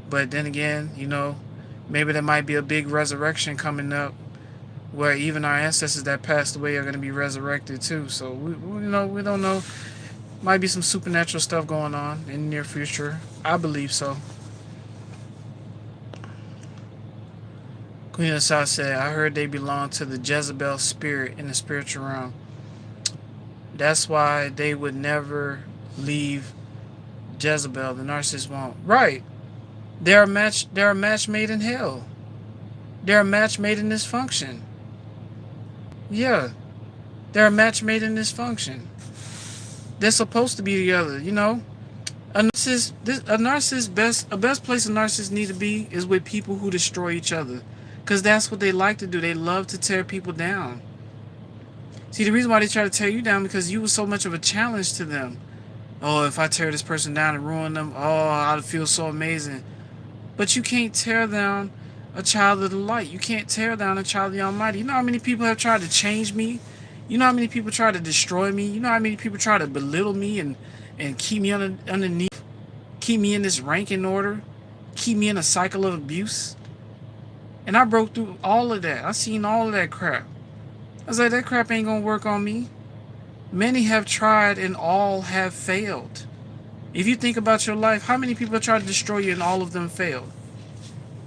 But then again, maybe there might be a big resurrection coming up where even our ancestors that passed away are going to be resurrected too. So we don't know. Might be some supernatural stuff going on in the near future. I believe so. Queen of the South said, I heard they belong to the Jezebel spirit in the spiritual realm. That's why they would never leave Jezebel. The narcissist won't. Right. They're a match made in hell. They're a match made in dysfunction. Yeah. They're a match made in dysfunction. They're supposed to be together, A best place a narcissist need to be is with people who destroy each other. Because that's what they like to do. They love to tear people down. See, the reason why they try to tear you down because you were so much of a challenge to them. Oh, if I tear this person down and ruin them, oh, I'd feel so amazing. But you can't tear down a child of the light. You can't tear down a child of the Almighty. You know how many people have tried to change me? You know how many people try to destroy me? You know how many people try to belittle me and keep me underneath, keep me in this ranking order, keep me in a cycle of abuse? And I broke through all of that. I seen all of that crap. I was like, that crap ain't gonna work on me. Many have tried and all have failed. If you think about your life, how many people have tried to destroy you and all of them failed?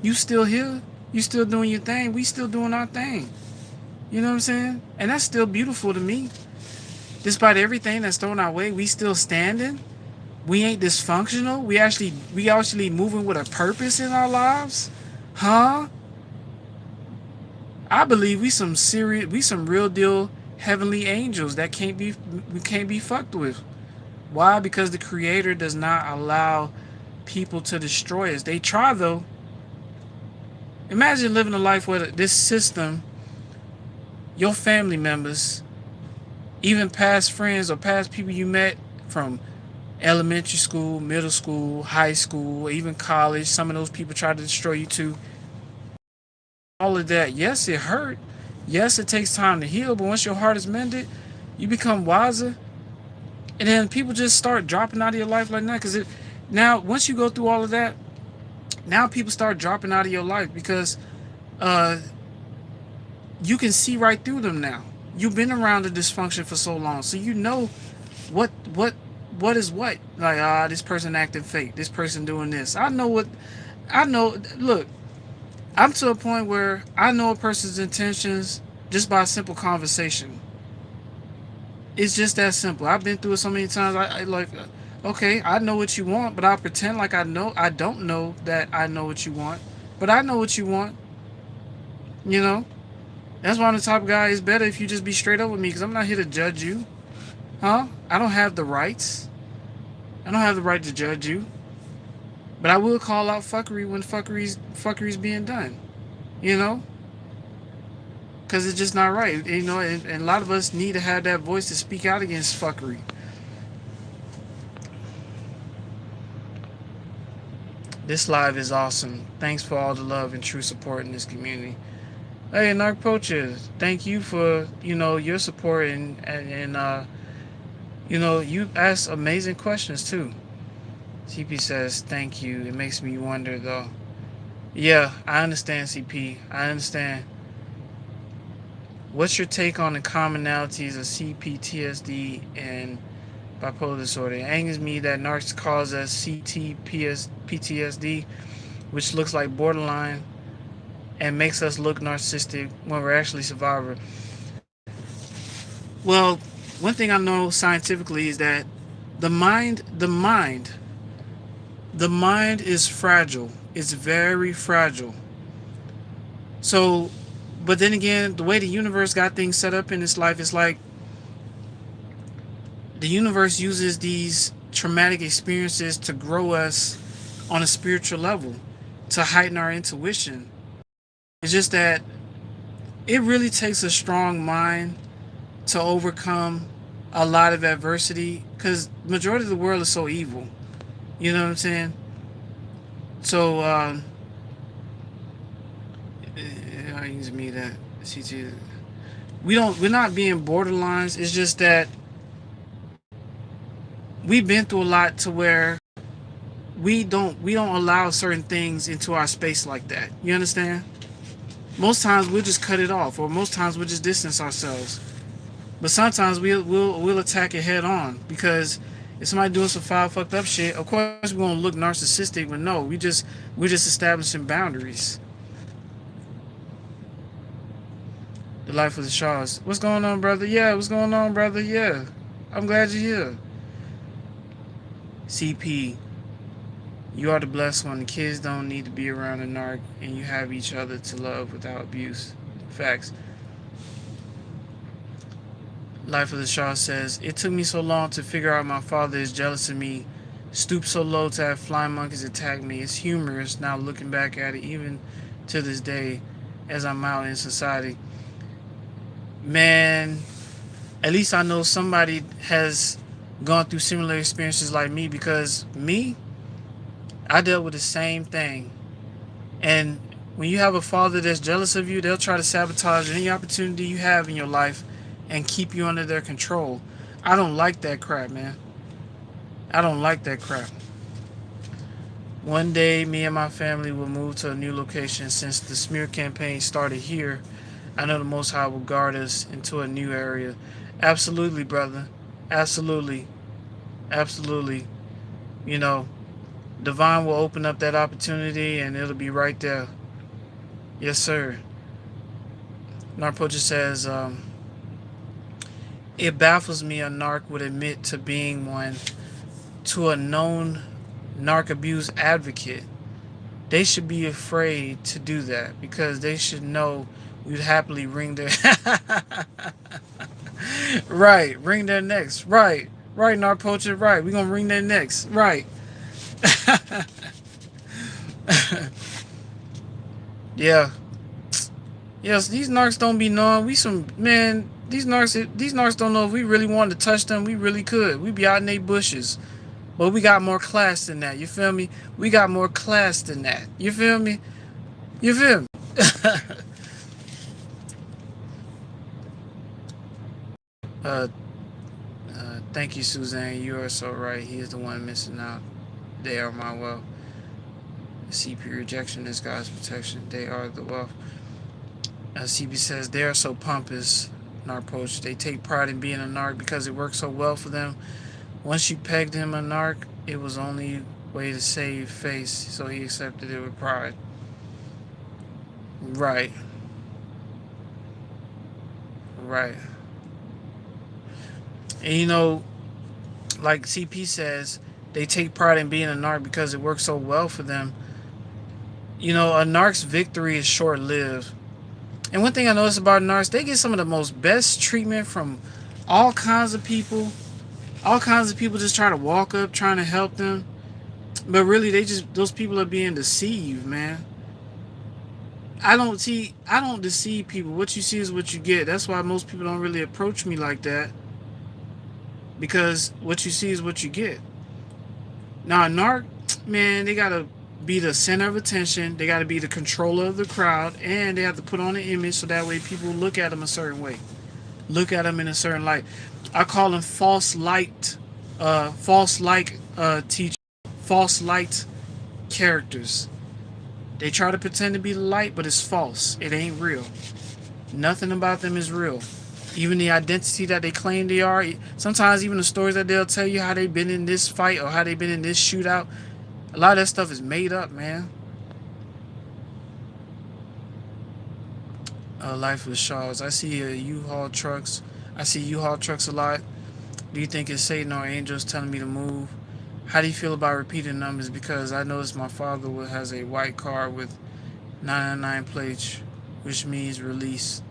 You still here. You still doing your thing. We still doing our thing. You know what I'm saying? And that's still beautiful to me. Despite everything that's thrown our way, we still standing. We ain't dysfunctional. We actually moving with a purpose in our lives. Huh? I believe we some real deal heavenly angels that we can't be fucked with. Why? Because the Creator does not allow people to destroy us. They try though. Imagine living a life where this system, your family members, even past friends or past people you met from elementary school, middle school, high school, even college, some of those people try to destroy you too. All of that, yes, it hurt. Yes, it takes time to heal, but once your heart is mended, you become wiser. And then people just start dropping out of your life like that. Because now, once you go through all of that, now people start dropping out of your life because you can see right through them now. You've been around the dysfunction for so long, so you know what is what. Like, this person acting fake. This person doing this. I know. Look, I'm to a point where I know a person's intentions just by a simple conversation. It's just that simple. I've been through it so many times. I like, okay, I know what you want, but I pretend like I know. I don't know that I know what you want, but I know what you want. That's why I'm the type of guy. It's better if you just be straight up with me, because I'm not here to judge you, huh? I don't have the rights. I don't have the right to judge you. But I will call out fuckery when fuckery's being done. Because it's just not right. And a lot of us need to have that voice to speak out against fuckery. This live is awesome. Thanks for all the love and true support in this community. Hey, Narc Poacher, thank you for your support and you ask amazing questions too. CP says thank you. It makes me wonder though. Yeah, I understand, CP. I understand. What's your take on the commonalities of CPTSD and bipolar disorder? It angers me that Narcs calls us CTPTSD, which looks like borderline, and makes us look narcissistic when we're actually survivor. Well, one thing I know scientifically is that the mind is fragile. It's very fragile. So, but then again, the way the universe got things set up in this life is like the universe uses these traumatic experiences to grow us on a spiritual level, to heighten our intuition. It's just that it really takes a strong mind to overcome a lot of adversity, because majority of the world is so evil. You know what I'm saying? So I use me that CT. We're not being borderlines. It's just that we've been through a lot to where we don't allow certain things into our space like that. You understand? Most times we'll just cut it off, or most times we'll just distance ourselves. But sometimes we'll attack it head on, because if somebody doing some foul fucked up shit, of course we're gonna look narcissistic. But no, we're just establishing boundaries. The life of the Shaws. What's going on, brother? Yeah, what's going on, brother? Yeah, I'm glad you're here. CP, you are the blessed one. The kids don't need to be around a narc, and you have each other to love without abuse. Facts. Life of the Shaw says, it took me so long to figure out my father is jealous of me. Stooped so low to have flying monkeys attack me. It's humorous now looking back at it, even to this day, as I'm out in society. Man, at least I know somebody has gone through similar experiences like me, because me, I dealt with the same thing. And when you have a father that's jealous of you, they'll try to sabotage any opportunity you have in your life and keep you under their control. I don't like that crap, man. I don't like that crap. One day, me and my family will move to a new location. Since the smear campaign started here, I know the Most High will guard us into a new area. Absolutely, brother. Absolutely. Absolutely. You know, Divine will open up that opportunity and it'll be right there. Yes, sir. Narpocha says, it baffles me a narc would admit to being one to a known narc abuse advocate. They should be afraid to do that, because they should know we'd happily wring their right, wring their necks. Right, Narpocha. Right, we gonna wring their necks. Right. Yeah. Yes, these narcs don't be knowing. We some man. These narcs don't know if we really wanted to touch them. We really could. We be out in they bushes, but we got more class than that. You feel me? We got more class than that. You feel me? You feel me? uh, thank you, Suzanne. You are so right. He is the one missing out. They are my wealth. CP rejection is God's protection. They are the wealth. CP says they are so pompous, narc. They take pride in being a narc because it works so well for them. Once you pegged him a narc, it was only way to save face, so he accepted it with pride. Right. Right. And you know, like CP says, they take pride in being a narc because it works so well for them. You know, a narc's victory is short-lived. And one thing I noticed about narcs, they get some of the most best treatment from all kinds of people. All kinds of people just try to walk up, trying to help them. But really, those people are being deceived, man. I don't deceive people. What you see is what you get. That's why most people don't really approach me like that. Because what you see is what you get. Now, a narc, man, they gotta be the center of attention. They gotta be the controller of the crowd, and they have to put on an image so that way people look at them a certain way, look at them in a certain light. I call them false light teachers, false light characters. They try to pretend to be the light, but it's false. It ain't real. Nothing about them is real. Even the identity that they claim they are. Sometimes even the stories that they'll tell you, how they've been in this fight or how they've been in this shootout. A lot of that stuff is made up, man. Life with Shaws. I see U-Haul trucks. I see U-Haul trucks a lot. Do you think it's Satan or angels telling me to move? How do you feel about repeating numbers? Because I noticed my father has a white car with 999 plates, which means release.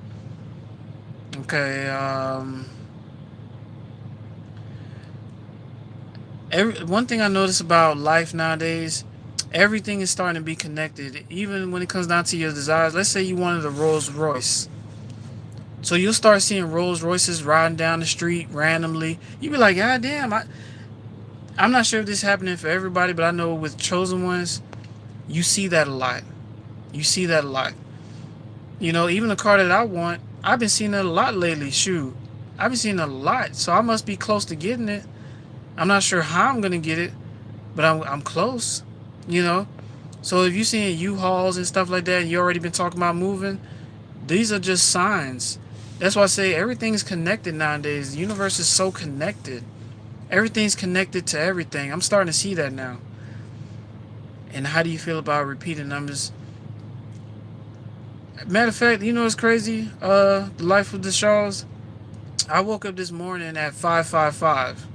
Okay, one thing I notice about life nowadays, everything is starting to be connected. Even when it comes down to your desires. Let's say you wanted a Rolls Royce. So you'll start seeing Rolls Royces riding down the street randomly. You be like, God damn, I'm not sure if this is happening for everybody, but I know with chosen ones, you see that a lot. You see that a lot. You know, even the car that I want, I've been seeing it a lot lately. Shoot, I've been seeing it a lot, so I must be close to getting it. I'm not sure how I'm gonna get it, but I'm close. You know, so if you're seeing U-Hauls and stuff like that, and you already been talking about moving, these are just signs. That's why I say everything's connected nowadays. The universe is so connected. Everything's connected to everything. I'm starting to see that now. And how do you feel about repeating numbers? Matter of fact, you know what's crazy? The life of the Shaws. I woke up this morning at 555,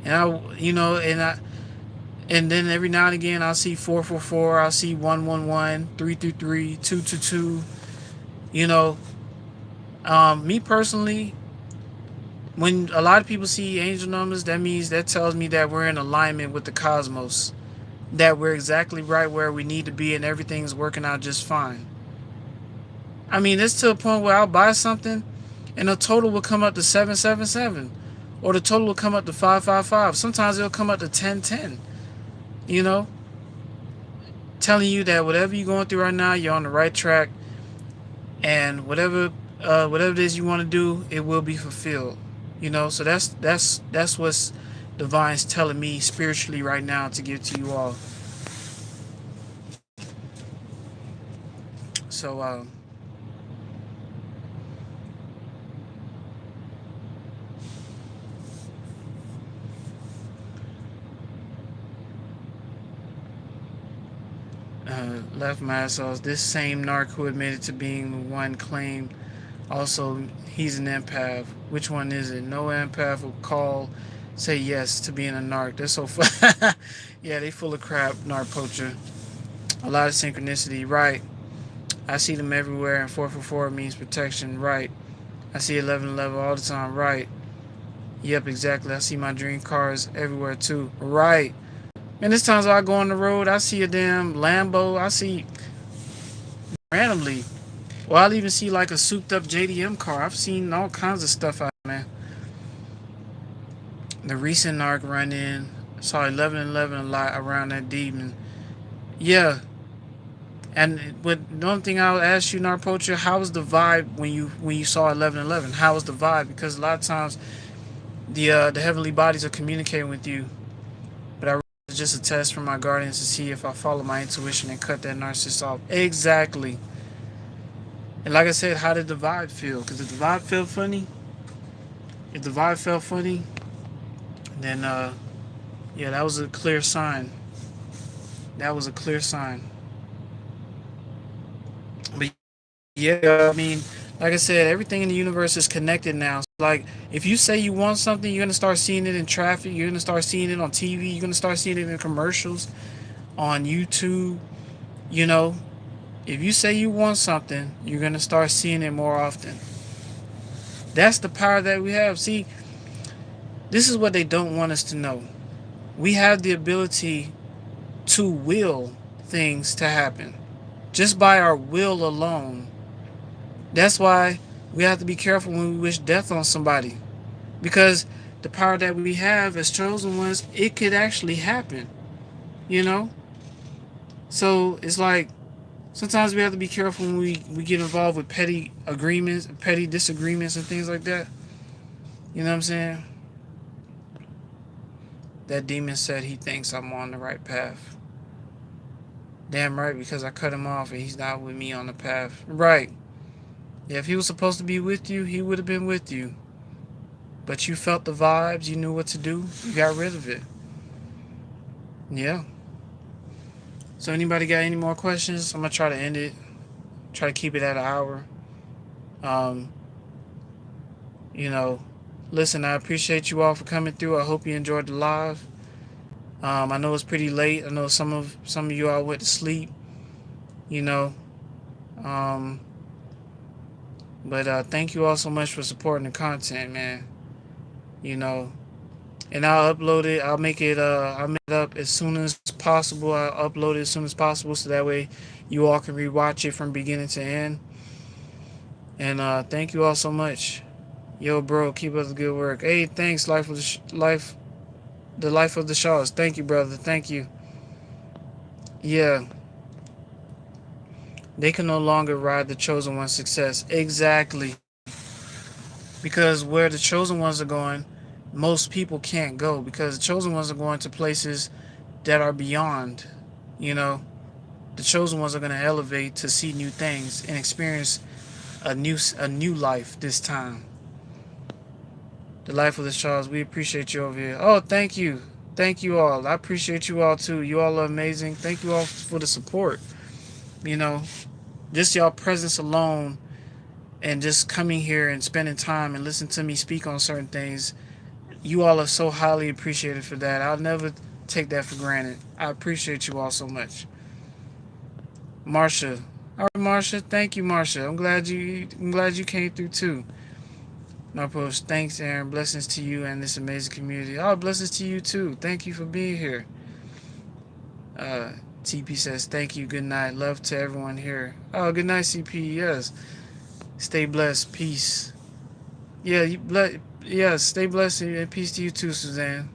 and and then every now and again I'll see 444, I'll see 111, 333, 222. You know, me personally, when a lot of people see angel numbers, that tells me that we're in alignment with the cosmos, that we're exactly right where we need to be, and everything's working out just fine. I mean, it's to a point where I'll buy something and the total will come up to 777, or the total will come up to 555. Sometimes it'll come up to 1010. You know, telling you that whatever you're going through right now, you're on the right track, and whatever it is you want to do, it will be fulfilled. You know, so that's what's divine's telling me spiritually right now to give to you all. So left my ass off. This same narc who admitted to being the one claimed also he's an empath. Which one is it? No empath will call, say yes to being a narc. They're so fun. Yeah, they full of crap, narc poacher. A lot of synchronicity, right? I see them everywhere, and 444 means protection, right? I see 1111 all the time, right? Yep, exactly. I see my dream cars everywhere too, right? And there's times I go on the road, I see a damn Lambo, I see randomly. Well, I'll even see like a souped up JDM car. I've seen all kinds of stuff out there, man. The recent narc run in, saw 1111 a lot around that demon. Yeah. But the only thing I'll ask you, narc poacher, how was the vibe when you saw 1111? How was the vibe? Because a lot of times the heavenly bodies are communicating with you, but I it's just a test from my guardians to see if I follow my intuition and cut that narcissist off. Exactly. And like I said, how did the vibe feel? Because if the vibe felt funny, then yeah, that was a clear sign. That was a clear sign. But yeah, I mean, like I said, everything in the universe is connected now. Like, if you say you want something, you're gonna start seeing it in traffic. You're gonna start seeing it on TV. You're gonna start seeing it in commercials, on YouTube. You know, if you say you want something, you're gonna start seeing it more often. That's the power that we have. See, this is what they don't want us to know. We have the ability to will things to happen just by our will alone. That's why we have to be careful when we wish death on somebody, because the power that we have as chosen ones, it could actually happen, you know. So it's like sometimes we have to be careful when we get involved with petty agreements, petty disagreements, and things like that. You know what I'm saying? That demon said he thinks I'm on the right path. Damn right, because I cut him off and he's not with me on the path. Right. Yeah, if he was supposed to be with you, he would have been with you. But you felt the vibes, you knew what to do, you got rid of it. Yeah. So anybody got any more questions? I'm gonna try to end it. Try to keep it at an hour. Um, you know, listen, I appreciate you all for coming through. I hope you enjoyed the live. I know it's pretty late. I know some of you all went to sleep. You know, um, but thank you all so much for supporting the content, man. You know, and I'll upload it. I'll make it up as soon as possible. I'll upload it as soon as possible, so that way you all can rewatch it from beginning to end. And thank you all so much. Yo, bro, keep up the good work. Hey, thanks, the life of the Shaws. Thank you, brother. Thank you. Yeah, they can no longer ride the chosen one's success. Exactly. Because where the chosen ones are going, most people can't go because the chosen ones are going to places that are beyond. You know, the chosen ones are going to elevate to see new things and experience a new life this time. The life of the Charles. We appreciate you over here. Oh, thank you. Thank you all. I appreciate you all too. You all are amazing. Thank you all for the support. You know, just y'all presence alone and just coming here and spending time and listening to me speak on certain things. You all are so highly appreciated for that. I'll never take that for granted. I appreciate you all so much. Marsha. All right, Marsha. Thank you, Marsha. I'm glad you came through too. Narpos, thanks, Aaron. Blessings to you and this amazing community. Oh, blessings to you too. Thank you for being here. Uh, TP says, thank you. Good night. Love to everyone here. Oh, good night, CP. Yes. Stay blessed. Peace. Yeah, yes, stay blessed and peace to you too, Suzanne.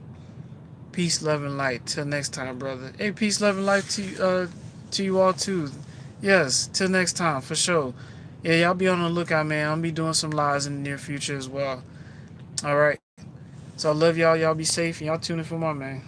Peace, love, and light. Till next time, brother. Hey, peace, love, and light to you all too. Yes, till next time, for sure. Yeah, y'all be on the lookout, man. I'll be doing some lives in the near future as well. All right. So I love y'all. Y'all be safe and y'all tune in for more, man.